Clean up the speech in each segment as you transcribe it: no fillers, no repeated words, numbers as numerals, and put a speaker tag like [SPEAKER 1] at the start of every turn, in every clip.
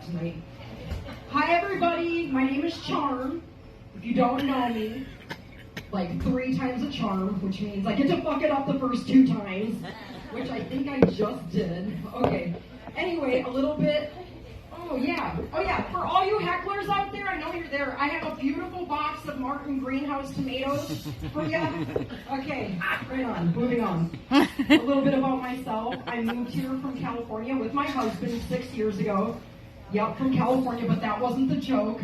[SPEAKER 1] tonight. Hi everybody, my name is Charm. If you don't know me, like 3 times a charm, which means I get to fuck it up the first 2 times, which I think I just did. Okay, anyway, a little bit. Oh yeah, for all you hecklers out there, I know you're there. I have a beautiful box of Martin Greenhouse tomatoes for you. Okay, right on, moving on. A little bit about myself. I moved here from California with my husband 6 years ago. Yep, from California, but that wasn't the joke.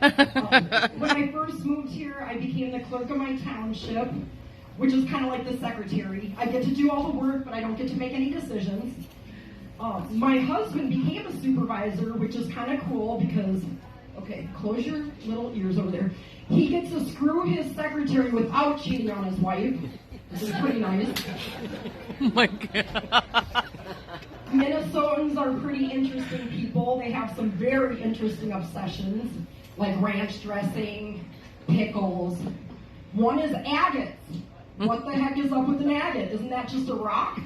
[SPEAKER 1] When I first moved here, I became the clerk of my township, which is kind of like the secretary. I get to do all the work, but I don't get to make any decisions. My husband became a supervisor, which is kind of cool because, okay, close your little ears over there. He gets to screw his secretary without cheating on his wife, which is pretty nice.
[SPEAKER 2] Oh my God.
[SPEAKER 1] Minnesotans are pretty interesting people. They have some very interesting obsessions, like ranch dressing, pickles. One is agates. What the heck is up with an agate? Isn't that just a rock?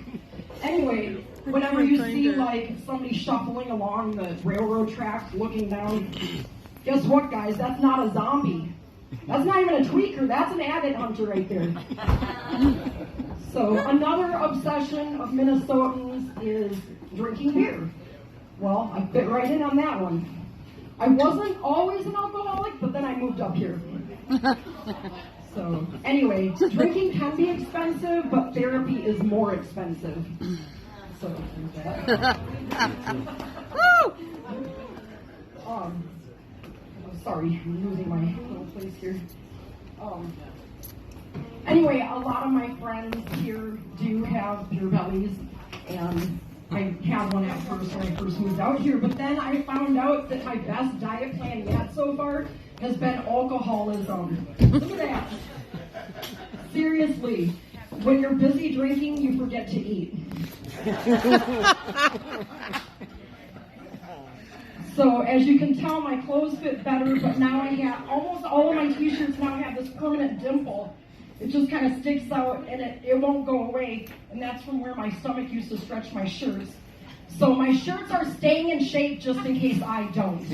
[SPEAKER 1] Anyway, whenever you see like somebody shuffling along the railroad tracks looking down, guess what, guys? That's not a zombie. That's not even a tweaker. That's an agate hunter right there. So another obsession of Minnesotans is drinking beer. Well, I fit right in on that one. I wasn't always an alcoholic, but then I moved up here. So anyway, drinking can be expensive, but therapy is more expensive. So sorry, I'm losing my little place here. Anyway, a lot of my friends here do have beer bellies, and I had one at first when I first moved out here, but then I found out that my best diet plan yet so far has been alcoholism. Look at that. Seriously, when you're busy drinking, you forget to eat. So as you can tell, my clothes fit better, but now I have, almost all of my t-shirts now have this permanent dimple. It just kind of sticks out and it won't go away, and that's from where my stomach used to stretch my shirts. So my shirts are staying in shape just in case I don't.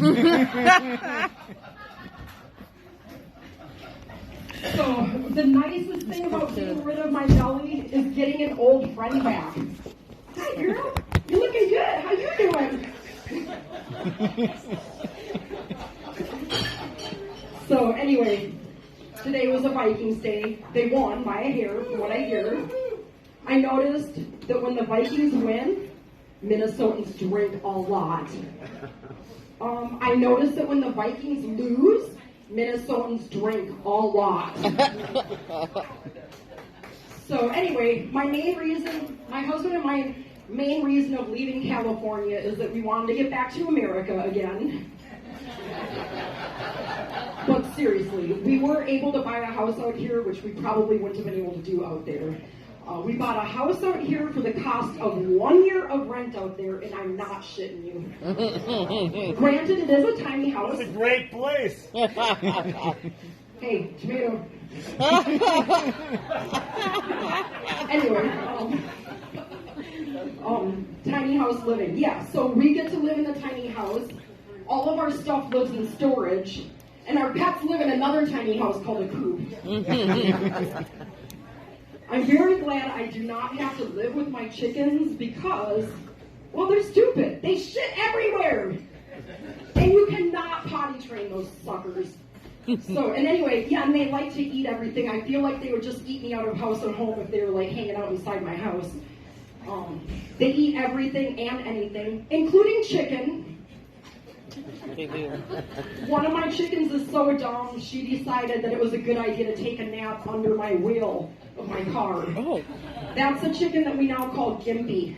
[SPEAKER 1] So the nicest thing about getting rid of my belly is getting an old friend back. Hi girl, you're looking good. How you doing? So anyway, today was a Vikings day. They won by a hair, from what I hear. I noticed that when the Vikings win, Minnesotans drink a lot. I noticed that when the Vikings lose, Minnesotans drink a lot. So anyway, my husband and my main reason of leaving California is that we wanted to get back to America again. But seriously, we were able to buy a house out here, which we probably wouldn't have been able to do out there. We bought a house out here for the cost of 1 year of rent out there, and I'm not shitting you. Granted, it is a tiny house.
[SPEAKER 3] It's a great place.
[SPEAKER 1] Hey, tomato. Anyway, tiny house living. Yeah, so we get to live in a tiny house. All of our stuff lives in storage, and our pets live in another tiny house called a coop. I'm very glad I do not have to live with my chickens because, well, they're stupid. They shit everywhere. And you cannot potty train those suckers. So, and anyway, yeah, and they like to eat everything. I feel like they would just eat me out of house and home if they were like hanging out inside my house. They eat everything and anything, including chicken. One of my chickens is so dumb, she decided that it was a good idea to take a nap under my wheel of my car.
[SPEAKER 2] Oh.
[SPEAKER 1] That's a chicken that we now call Gimpy.